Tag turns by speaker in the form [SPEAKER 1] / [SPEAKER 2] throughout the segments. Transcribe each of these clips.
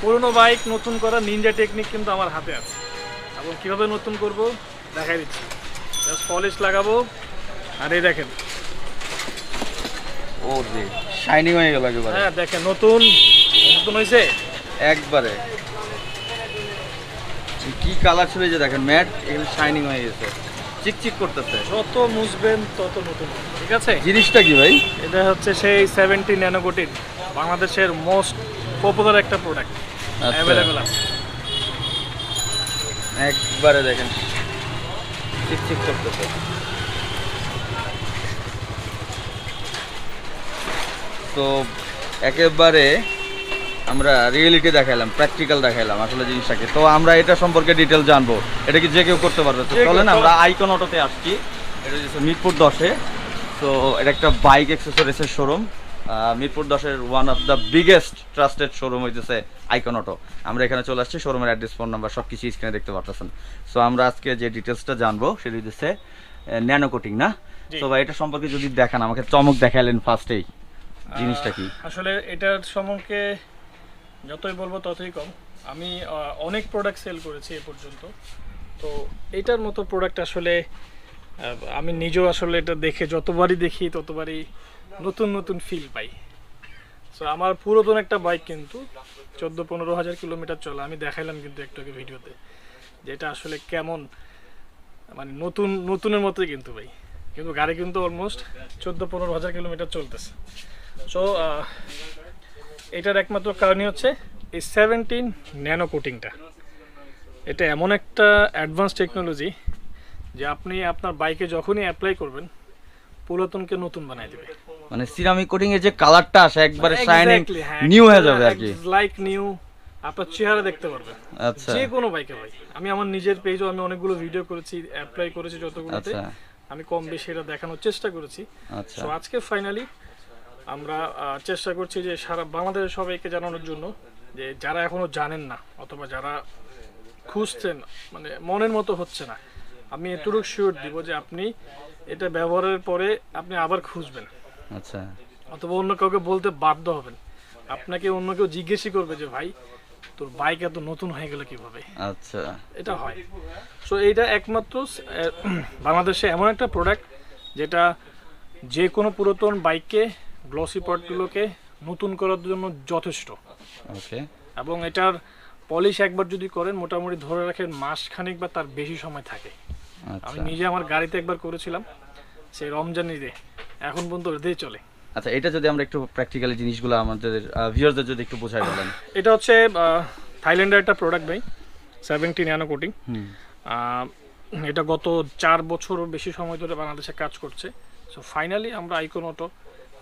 [SPEAKER 1] পুরনো বাইক নতুন করা নিনজা টেকনিক কিন্তু আমার হাতে আছে, এবং কীভাবে নতুন করব দেখাই দিচ্ছি। জাস্ট পলিশ লাগাবো, আর এই দেখেন
[SPEAKER 2] ও রে শাইনিং হয়ে গেল একেবারে।
[SPEAKER 1] হ্যাঁ দেখেন নতুন নতুন হয়েছে
[SPEAKER 2] একবারে কি কালার ছিল যে দেখেন ম্যাট, এগুলো শাইনিং হয়ে গেছে, চিকচিক করতেছে।
[SPEAKER 1] যত মুছবেন তত নতুন হবে, ঠিক আছে।
[SPEAKER 2] জিনিসটা কি ভাই?
[SPEAKER 1] এটা হচ্ছে সেই 70 ন্যানো কোটিং, বাংলাদেশের মোস্ট পপুলার একটা প্রোডাক্ট, অ্যাভেলেবেল আছে।
[SPEAKER 2] একবারে দেখেন চিকচিক করতেছে। তো একেবারে আমরা রিয়েলিটি দেখাইলাম, প্র্যাকটিক্যাল দেখাইলাম আসলে জিনিসটাকে। তো আমরা এটা সম্পর্কে ডিটেল জানবো, এটা কি যে কেউ করতে পারবে? তো চলেন আমরা আইকন অটোতে আসছি, এটা হচ্ছে মিরপুর 10-এ। তো এটা একটা বাইক অ্যাক্সেসরিজের শোরুম, মিরপুর 10-এর one of the biggest trusted showroom হইতেছে আইকন অটো। আমরা এখানে চলে আসছি, শোরুমের অ্যাড্রেস, ফোন নাম্বার সব কিছু স্ক্রিনে দেখতে পারতেছেন। সো আমরা আজকে যে ডিটেলসটা জানবো সেটা হচ্ছে ন্যানো কোটিং, না? তো ভাই এটা সম্পর্কে যদি দেখান, আমাকে চমক দেখালেন ফার্স্টেই, জিনিসটা কি?
[SPEAKER 1] আসলে এটার সম্পর্কে যতই বলবো ততই কম। আমি অনেক প্রোডাক্ট সেল করেছি এ পর্যন্ত, তো এটার মতো প্রোডাক্ট আসলে আমি নিজেও আসলে এটা দেখে যতবারই দেখি ততবারই নতুন নতুন ফিল পাই। সো আমার পুরাতন একটা বাইক কিন্তু 14-15 হাজার কিলোমিটার চলা, আমি দেখাইলাম কিন্তু একটু আগে ভিডিওতে, যেটা আসলে কেমন, মানে নতুন নতুনের মতোই কিন্তু ভাই, কিন্তু গাড়ি কিন্তু অলমোস্ট 14-15 হাজার কিলোমিটার চলতেছে। সো এটার একমাত্র কারণই হচ্ছে এই 17 ন্যানো কোটিংটা। এটা এমন একটা অ্যাডভান্স টেকনোলজি যে আপনি আপনার বাইকে যখনই অ্যাপ্লাই করবেন পুরাতনকে নতুন বানাই দেবে।
[SPEAKER 2] মানে সিরামিক কোটিং এর যে কালারটা আসে একবারে শাইনিং নিউ হয়ে যাবে আর কি,
[SPEAKER 1] লাইক নিউ। আপনার চেহারা দেখতে পারবেন
[SPEAKER 2] আচ্ছা
[SPEAKER 1] যে কোনো বাইকে ভাই। আমি আমার নিজের পেজও আমি অনেকগুলো ভিডিও করেছি, অ্যাপ্লাই করেছি যতগুলোতে,
[SPEAKER 2] আচ্ছা
[SPEAKER 1] আমি কম বেশি এটা দেখানোর চেষ্টা করেছি।
[SPEAKER 2] আচ্ছা।
[SPEAKER 1] তো আজকে ফাইনালি আমরা চেষ্টা করছি যে সারা বাংলাদেশের সবাইকে জানানোর জন্য, যে যারা এখনো জানেন না অথবা যারা খুঁজছেন, মানে মনের মতো হচ্ছে না, আমি এতটুকু শিওর দিব যে আপনি এটা ব্যবহারের পরে আপনি আবার খুঁজবেন,
[SPEAKER 2] আচ্ছা
[SPEAKER 1] অথবা অন্য কাউকে বলতে বাধ্য হবেন। আপনাকে অন্য কেউ জিজ্ঞেসই করবে যে ভাই তোর বাইক এত নতুন হয়ে গেল কিভাবে।
[SPEAKER 2] আচ্ছা
[SPEAKER 1] এটা হয়। সো এইটা একমাত্র বাংলাদেশে এমন একটা প্রোডাক্ট যেটা যে কোনো পুরাতন বাইককে, গ্লসি পার্টগুলোকে নতুন করার জন্য যথেষ্ট।
[SPEAKER 2] ওকে।
[SPEAKER 1] এবং এটার পলিশ একবার যদি করেন মোটামুটি ধরে রাখেন মাস খানিক বা তার বেশি সময় থাকে। আমি নিজে আমার গাড়িতে একবার করেছিলাম সেই রমজান ঈদে, এখন পর্যন্ত ওটাই চলে।
[SPEAKER 2] আচ্ছা এটা যদি আমরা একটু প্র্যাকটিক্যালি জিনিসগুলো আমাদের ভিউয়ারদের যদি একটু বোঝাই বলেন।
[SPEAKER 1] এটা হচ্ছে থাইল্যান্ডের একটা প্রোডাক্ট ভাই, 70 ন্যানো কোটিং। এটা গত 4 বছর বেশি সময় ধরে বাংলাদেশে কাজ করছে। সো ফাইনালি আমরা আইকন অটো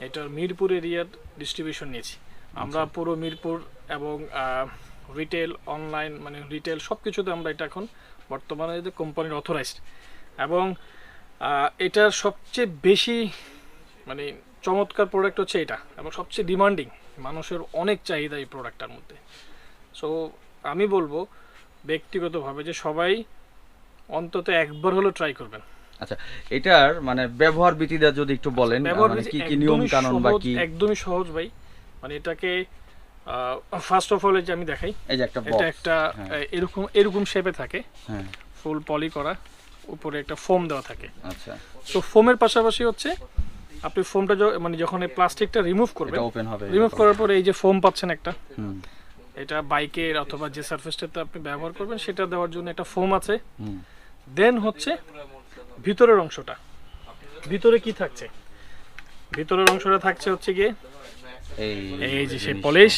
[SPEAKER 1] এটার মিরপুর এরিয়ার ডিস্ট্রিবিউশন নিয়েছি আমরা, পুরো মিরপুর এবং রিটেল, অনলাইন, মানে রিটেল সব কিছুতে আমরা এটা এখন বর্তমানে কোম্পানির অথরাইজড। এবং এটার সবচেয়ে বেশি মানে চমৎকার প্রোডাক্ট হচ্ছে এটা, এবং সবচেয়ে ডিমান্ডিং, মানুষের অনেক চাহিদা এই প্রোডাক্টটার মধ্যে। সো আমি বলবো ব্যক্তিগতভাবে যে সবাই অন্তত একবার হলো ট্রাই করবেন।
[SPEAKER 2] আচ্ছা এটার মানে ব্যবহার বিধিটা যদি একটু বলেন, মানে কি কি নিয়ম কানুন বা কি?
[SPEAKER 1] একদমই সহজ ভাই, মানে এটাকে ফার্স্ট অফ অল যে আমি দেখাই,
[SPEAKER 2] এই যে একটা
[SPEAKER 1] এটা
[SPEAKER 2] বক্স,
[SPEAKER 1] একটা এরকম শেপে থাকে,
[SPEAKER 2] হ্যাঁ
[SPEAKER 1] ফুল পলি করা, উপরে একটা ফোম দেওয়া থাকে।
[SPEAKER 2] আচ্ছা
[SPEAKER 1] তো ফোমের পাশাপাশি হচ্ছে আপনি ফোমটা মানে যখন এই প্লাস্টিকটা রিমুভ করবেন,
[SPEAKER 2] এটা ওপেন হবে,
[SPEAKER 1] রিমুভ করার পরে এই যে ফোম পাচ্ছেন একটা,
[SPEAKER 2] হুম
[SPEAKER 1] এটা বাইকের অথবা যে সারফেসটাতে আপনি ব্যবহার করবেন সেটা দেওয়ার জন্য একটা ফোম আছে।
[SPEAKER 2] হুম
[SPEAKER 1] দেন হচ্ছে ভিতরের অংশটা, ভিতরে কি থাকছে, ভিতরের অংশটা থাকছে হচ্ছে গিয়ে এই যে সেই পলিশ,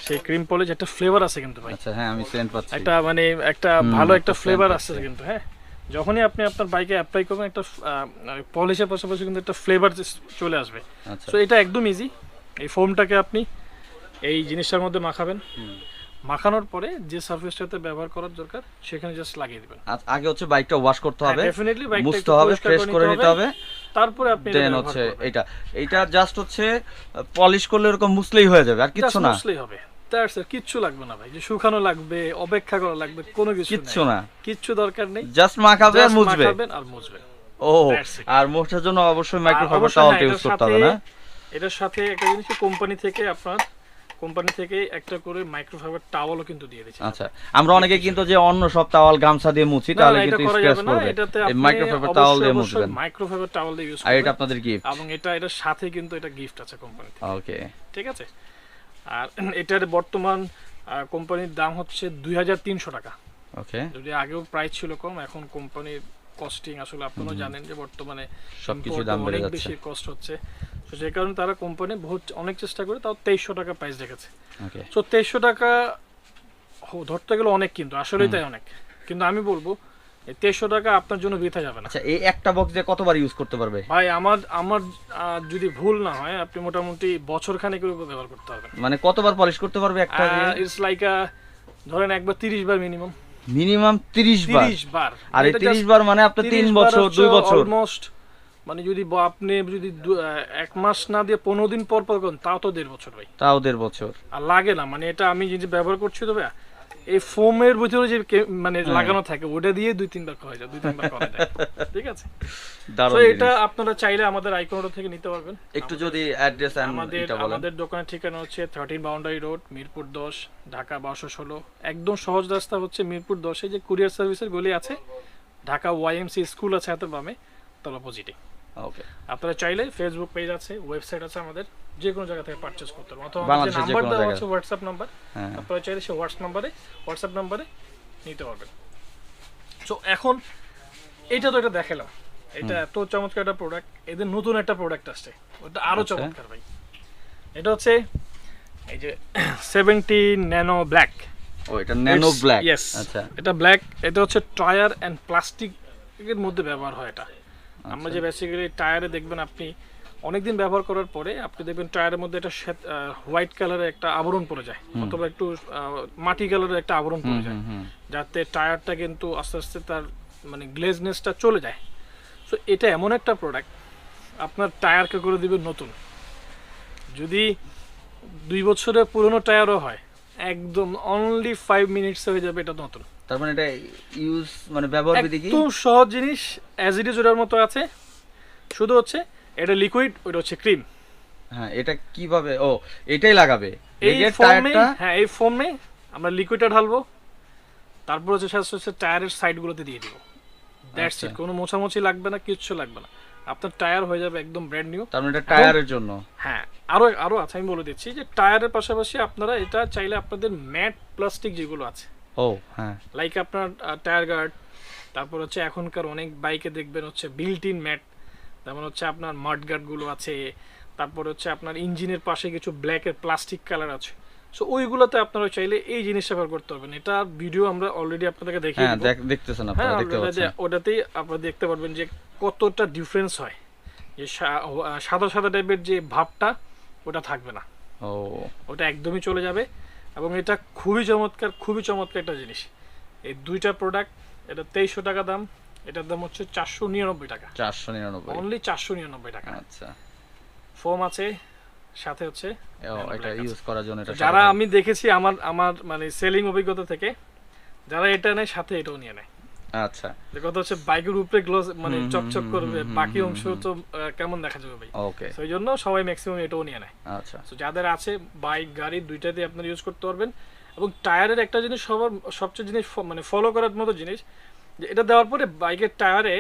[SPEAKER 1] সেই ক্রিম পলিশ, একটা ফ্লেভার আছে কিন্তু ভাই।
[SPEAKER 2] আচ্ছা হ্যাঁ আমি সেন্ট পাচ্ছি,
[SPEAKER 1] একটা মানে একটা ভালো একটা ফ্লেভার আছে কিন্তু। হ্যাঁ যখনই আপনি আপনার বাইকে অ্যাপ্লাই করবেন একটা পলিশের পাশাপাশি কিন্তু একটা ফ্লেভার চলে আসবে।
[SPEAKER 2] আচ্ছা
[SPEAKER 1] সো এটা একদম ইজি। এই ফোমটাকে আপনি এই জিনিসটার মধ্যে মাখাবেন, মাখানোর পরে যে সারফেসটাতে ব্যবহার করার দরকার সেখানে জাস্ট লাগিয়ে দিবেন।
[SPEAKER 2] আগে হচ্ছে বাইকটা ওয়াশ করতে হবে,
[SPEAKER 1] ডেফিনেটলি বাইকটা
[SPEAKER 2] মুছতে হবে, ফ্রেশ করে নিতে হবে,
[SPEAKER 1] তারপরে আপনি
[SPEAKER 2] দেন হচ্ছে এটা জাস্ট হচ্ছে পলিশ করলে এরকম মুছলেই হয়ে যাবে, আর কিছু না,
[SPEAKER 1] মুছলেই হবে। তার স্যার কিচ্ছু লাগবে না ভাই, যে শুকানো লাগবে, অপেক্ষা করা লাগবে, কোনো
[SPEAKER 2] কিচ্ছু না,
[SPEAKER 1] কিচ্ছু দরকার নেই,
[SPEAKER 2] জাস্ট মাখাবে আর মুছবে।
[SPEAKER 1] আর মুছবে।
[SPEAKER 2] ও আর মোছার জন্য অবশ্যই মাইক্রোফাইবার টাওয়ালটা ইউজ করতে হবে, না?
[SPEAKER 1] এটার সাথে একটা জিনিস কোম্পানি থেকে আপনার কোম্পানি থেকে একটা করে মাইক্রোফাইবার টাওয়ালও কিন্তু দিয়ে দিচ্ছে।
[SPEAKER 2] আচ্ছা, আমরা অনেকে কিন্তু যে অন্য সব টাওয়াল গামছা দিয়ে মুছি তাহলে কিন্তু স্ক্র্যাচ করবে, এই মাইক্রোফাইবার টাওয়াল দিয়ে মুছবেন,
[SPEAKER 1] মাইক্রোফাইবার টাওয়াল দিয়ে ইউজ
[SPEAKER 2] আর
[SPEAKER 1] করবেন।
[SPEAKER 2] এটা আপনাদের গিফট,
[SPEAKER 1] এবং এটার সাথে কিন্তু এটা গিফট আছে কোম্পানি থেকে।
[SPEAKER 2] ওকে,
[SPEAKER 1] ঠিক আছে। আর এটার বর্তমান কোম্পানির দাম হচ্ছে 2300 টাকা।
[SPEAKER 2] ওকে,
[SPEAKER 1] যদি আগেও প্রাইস ছিল কম, এখন কোম্পানির কস্টিং আসলে আপনারা জানেন যে বর্তমানে
[SPEAKER 2] সবকিছু
[SPEAKER 1] import
[SPEAKER 2] দাম বেড়ে
[SPEAKER 1] অনেক
[SPEAKER 2] যাচ্ছে।
[SPEAKER 1] বেশি কষ্ট হচ্ছে, তো সেই কারণে তারা কোম্পানি অনেক চেষ্টা করে তাও 2300 টাকা প্রাইস রেখেছে।
[SPEAKER 2] ওকে,
[SPEAKER 1] তো 2300 টাকা ধরতে গেলে অনেক, কিন্তু আসলেই তাই অনেক, কিন্তু আমি বলবো এই 2300 টাকা আপনার জন্য বৃথা যাবে না।
[SPEAKER 2] আচ্ছা, এই একটা বক্স দিয়ে কতবার ইউজ করতে পারবে
[SPEAKER 1] ভাই? আমার যদি ভুল না হয় আপনি মোটামুটি বছর খানেকের উপর ব্যবহার করতে পারবেন।
[SPEAKER 2] মানে কতবার পলিশ করতে পারবে একটা দিয়ে?
[SPEAKER 1] ইটস লাইক ধরেন একবার 30 বার মিনিমাম।
[SPEAKER 2] মিনিমাম 30 বার?
[SPEAKER 1] 30 বার।
[SPEAKER 2] আর এই 30 বার মানে আপনি 3 বছর 2 বছর
[SPEAKER 1] অলমোস্ট, মানে যদি আপনি যদি 1 মাস না দিয়ে 15 দিন পর পর করেন তাও তো 1.5 বছর ভাই।
[SPEAKER 2] তাও 1.5 বছর?
[SPEAKER 1] আর লাগে না, মানে এটা আমি যে ব্যবহার করছি তো ভাই, এই ফোমের ভিতরে যে মানে লাগানো থাকে ওটা দিয়ে 2-3 বার করা যায়, 2-3 বার করা যায়। ঠিক আছে।
[SPEAKER 2] দারুণ
[SPEAKER 1] তো
[SPEAKER 2] জিনিস।
[SPEAKER 1] এটা আপনারা চাইলে আমাদের আইকন থেকে নিতে পারবেন।
[SPEAKER 2] একটু যদি অ্যাড্রেস এন্ড এটা বলেন।
[SPEAKER 1] আমাদের দোকানের ঠিকানা হচ্ছে 13 বাউন্ডারি রোড, মিরপুর 10, ঢাকা 1216। একদম সহজ রাস্তা হচ্ছে মিরপুর 10-এ যে কুরিয়ার সার্ভিসের গলি আছে, ঢাকা ওয়াইএমসি স্কুল আছে হাতের বামে, তার অপোজিটে।
[SPEAKER 2] ওকে,
[SPEAKER 1] আপনারা চাইলে ফেসবুক পেজ আছে, ওয়েবসাইট আছে আমাদের, যে কোনো জায়গা থেকে পারচেজ করতে পারবেন, অথবা
[SPEAKER 2] বাংলাদেশের যে
[SPEAKER 1] নাম্বার
[SPEAKER 2] কোনো
[SPEAKER 1] দেওয়া
[SPEAKER 2] জায়গায়।
[SPEAKER 1] আছে হোয়াটসঅ্যাপ নাম্বার,
[SPEAKER 2] হ্যাঁ,
[SPEAKER 1] আপনারা চাইলে সেই হোয়াটসঅ্যাপ নাম্বারে নিতে পারবেন। সো এখন এটা তো এটা দেখালাম, এটা এত চমৎকার একটা প্রোডাক্ট। এদের নতুন একটা প্রোডাক্ট আসছে, ওটা আরো
[SPEAKER 2] আচ্ছা।
[SPEAKER 1] চমৎকার ভাই। এটা হচ্ছে এই যে 70 ন্যানো ব্ল্যাক।
[SPEAKER 2] ও এটা ন্যানো ব্ল্যাক?
[SPEAKER 1] ইয়েস,
[SPEAKER 2] আচ্ছা,
[SPEAKER 1] এটা ব্ল্যাক। এটা হচ্ছে টায়ার এন্ড প্লাস্টিকের মধ্যে ব্যবহার হয় এটা। আমরা যে বেসিক্যালি টায়ারে দেখবেন আপনি অনেকদিন ব্যবহার করার পরে আপনি দেখবেন টায়ারের মধ্যে একটা হোয়াইট কালারের একটা আবরণ পড়ে যায়, অথবা একটু মাটি কালারের একটা আবরণ পড়ে যায়, যাতে টায়ারটা কিন্তু আস্তে আস্তে তার মানে গ্লেজনেসটা চলে যায়। সো এটা এমন একটা প্রোডাক্ট আপনার টায়ারকে করে দিবে নতুন। যদি 2 বছরের পুরনো টায়ারও হয়, একদম অনলি 5 মিনিটস হয়ে যাবে এটা নতুন।
[SPEAKER 2] তার মানে এটা ইউজ মানে ব্যবহার বিধি কি?
[SPEAKER 1] একদম সহজ জিনিস, অ্যাজ ইট ইজ ওটার মতো আছে, শুধু হচ্ছে এটা লিকুইড, ওটা হচ্ছে ক্রিম।
[SPEAKER 2] হ্যাঁ, এটা কিভাবে? ও এটাই লাগাবে
[SPEAKER 1] এই
[SPEAKER 2] যে
[SPEAKER 1] ফোমে,
[SPEAKER 2] টায়ারটা?
[SPEAKER 1] হ্যাঁ এই ফোমে আমরা লিকুইডটা ঢালবো, তারপর হচ্ছে হচ্ছে টায়ারের সাইডগুলোতে দিয়ে দিব। দ্যাটস
[SPEAKER 2] আচ্ছা।
[SPEAKER 1] ইট, কোনো মোছামুছি লাগবে না, কিচ্ছু লাগবে না, আপনার টায়ার হয়ে যাবে একদম ব্র্যান্ড নিউ।
[SPEAKER 2] তার মানে এটা টায়ারের জন্য?
[SPEAKER 1] হ্যাঁ, আরো আছে, আমি বলে দিচ্ছি যে টায়ারের পাশাপাশি আপনারা এটা চাইলে আপনাদের ম্যাট প্লাস্টিক যেগুলো আছে,
[SPEAKER 2] ও হ্যাঁ,
[SPEAKER 1] লাইক আপনার টায়ার গার্ড, তারপর হচ্ছে এখনকার অনেক বাইকে দেখবেন হচ্ছে বিল্ট ইন ম্যাট, যেমন হচ্ছে আপনার মাড গার্ডগুলো আছে, তারপর হচ্ছে আপনার ইঞ্জিনের পাশে কিছু ব্ল্যাকের প্লাস্টিক কালার আছে। সো ওইগুলোতে আপনারা চাইলে এই জিনিসটা ব্যবহার করতে পারবেন। এটা ভিডিও আমরা অলরেডি আপনাদেরকে দেখিয়ে
[SPEAKER 2] হ্যাঁ
[SPEAKER 1] দিব।
[SPEAKER 2] দেখতেছেন
[SPEAKER 1] হ্যাঁ,
[SPEAKER 2] আপনারা, দেখতে পাচ্ছেন।
[SPEAKER 1] ওটাতেই আপনারা দেখতে পারবেন যে কতটা ডিফারেন্স হয়, যে সাদা সাদা টাইপের যে ভাবটা ওটা থাকবে না,
[SPEAKER 2] ও
[SPEAKER 1] ওটা একদমই চলে যাবে। এবং এটা খুবই চমৎকার একটা জিনিস। এই দুইটা প্রোডাক্ট, এটা 2300 টাকা দাম, এটার দাম হচ্ছে 499 টাকা,
[SPEAKER 2] 499,
[SPEAKER 1] অনলি 499 টাকা।
[SPEAKER 2] আচ্ছা।
[SPEAKER 1] ফোম আছে সাথে হচ্ছে,
[SPEAKER 2] এটা ইউজ করার জন্য এটা
[SPEAKER 1] যারা আমি দেখেছি আমার মানে সেলিং অভিজ্ঞতা থেকে, যারা এটা নেয় সাথে এটাও নিয়ে নেয়।
[SPEAKER 2] আচ্ছা,
[SPEAKER 1] যে কথা হচ্ছে বাইকের উপরে গ্লোজ মানে চকচক করবে, বাকি অংশ তো কেমন দেখা যাবে ভাই,
[SPEAKER 2] ওকে,
[SPEAKER 1] সেই জন্য সবাই ম্যাক্সিমাম এটাও নিয়ে নেয়।
[SPEAKER 2] আচ্ছা,
[SPEAKER 1] সো যাদের আছে বাইক গাড়ি দুইটাতে আপনারা ইউজ করতে পারবেন। এবং টায়ারের একটা জিনিস সবচেয়ে জিনিস মানে ফলো করার মতো জিনিস, যে এটা দেওয়ার পরে বাইকের টায়ারে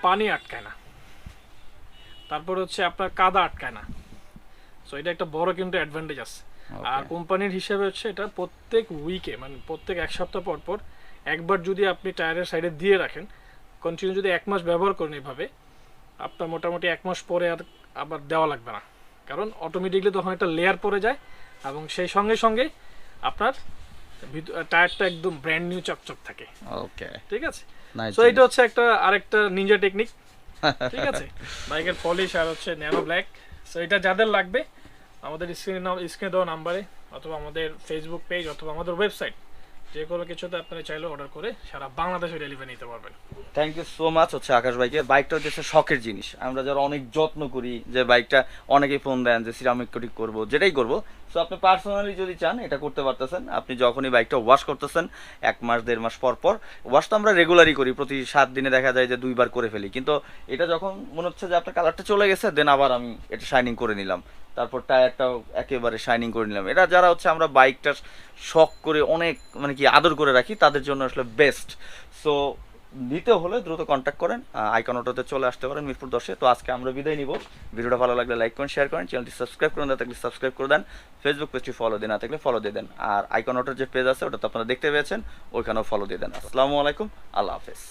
[SPEAKER 1] পানি আটকায় না, তারপর হচ্ছে আপনার কাদা আটকায় না। সো এটা একটা বড় কিন্তু অ্যাডভান্টেজ আছে। আর কোম্পানির হিসাবে হচ্ছে এটা প্রত্যেক উইকে মানে প্রত্যেক 1 সপ্তাহ পর পর একবার যদি আপনি টায়ারের সাইডে দিয়ে রাখেন, কন্টিনিউ যদি 1 মাস ব্যবহার করেন এইভাবে, আপনার মোটামুটি 1 মাস পরে আর আবার দেওয়া লাগবে না, কারণ অটোমেটিকলি তখন একটা লেয়ার পড়ে যায় এবং সেই সঙ্গে সঙ্গে আপনার টায়ারটা একদম ব্র্যান্ড নিউ চকচক থাকে।
[SPEAKER 2] ওকে,
[SPEAKER 1] ঠিক আছে।
[SPEAKER 2] নাইস।
[SPEAKER 1] সো এটা হচ্ছে আরেকটা নিনজা টেকনিক। ঠিক আছে, বাইকের পলিশ আর হচ্ছে ন্যানো ব্ল্যাক। সো এটা যাদের লাগবে আমাদের স্ক্রিনে দেওয়া নাম্বারে, অথবা আমাদের ফেসবুক পেজ, অথবা আমাদের ওয়েবসাইট, যে কোনো কিছুতে আপনারা চাইলে অর্ডার করে সারা বাংলাদেশে ডেলিভারি নিতে পারবেন।
[SPEAKER 2] থ্যাংক ইউ সো মাচ হচ্ছে আকাশ ভাইকে। বাইকটা হচ্ছে শখের জিনিস, আমরা যারা অনেক যত্ন করি যে বাইকটা, অনেকেই ফোন দেন যে সিরামিক কোটিং করবো, যেটাই করবো। সো আপনি পার্সোনালি যদি চান এটা করতে পারতেছেন। আপনি যখনই বাইকটা ওয়াশ করতেছেন 1 মাস 1.5 মাস পর পর, ওয়াশ তো আমরা রেগুলারই করি, প্রতি 7 দিনে দেখা যায় যে 2 বার করে ফেলি, কিন্তু এটা যখন মনে হচ্ছে যে আপনার কালারটা চলে গেছে, দেন আবার আমি এটা শাইনিং করে নিলাম, তারপর টায়ারটাও একেবারে শাইনিং করে নিলাম। এটা যারা হচ্ছে আমরা বাইকটা শখ করে অনেক মানে কি আদর করে রাখি তাদের জন্য আসলে বেস্ট। সো নিতে হলে দ্রুত কন্ট্যাক্ট করেন, আইকন অটোতে চলে আসতে পারেন মিরপুর 10-এ। তো আজকে আমরা বিদায় নিব। ভিডিওটা ভালো লাগলে লাইক করেন, শেয়ার করেন, চ্যানেলটি সাবস্ক্রাইব করেন না থাকলে সাবস্ক্রাইব করে দেন, ফেসবুক পেজটি ফলো দিয়ে না থাকলে ফলো দিয়ে দেন, আর আইকন অটোর যে পেজ আছে ওটা তো আপনারা দেখতে পেয়েছেন, ওইখানেও ফলো দিয়ে দেন। আসসালামু আলাইকুম, আল্লাহ হাফেজ।